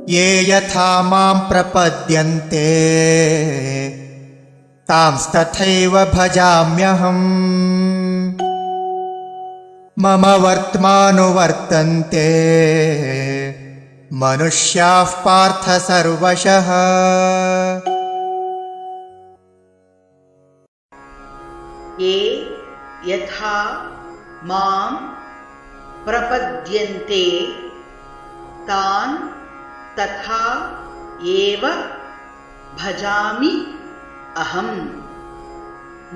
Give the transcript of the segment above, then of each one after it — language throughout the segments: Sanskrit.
ये यथा मां प्रपद्यन्ते तांस्तथैव भजाम्यहम् मम वर्त्मानुवर्तन्ते मनुष्याः पार्थ सर्वशः। ये यथा मां प्रपद्यन्ते तान् तथा एव भजामि अहम्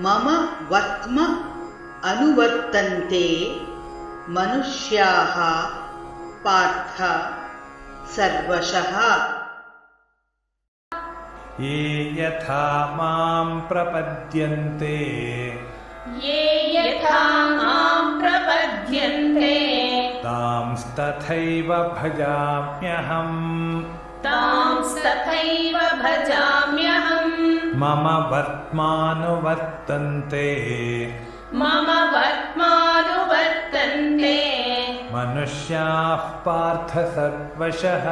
मम वर्त्म अनुवर्तन्ते मनुष्याः पार्थ सर्वशः। ये यथा मां प्रपद्यन्ते तांस्तथैव भजाम्यहम् मम वर्त्मानुवर्तन्ते मनुष्याः पार्थ सर्वशः।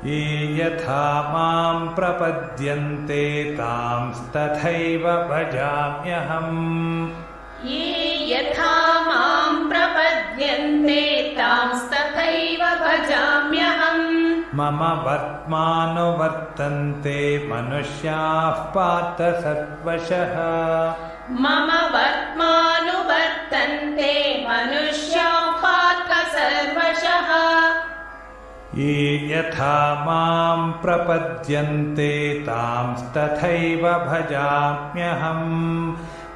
ये यथा मां प्रपद्यन्ते तांस्तथैव भजाम्यहम् मम वर्त्मानुवर्तन्ते मनुष्याः पार्थ सर्वशः। ये यथा मां प्रपद्यन्ते तांस्तथैव भजाम्यहम्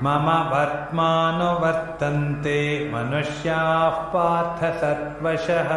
मम वर्त्मानुवर्तन्ते मनुष्याः पार्थ सर्वशः।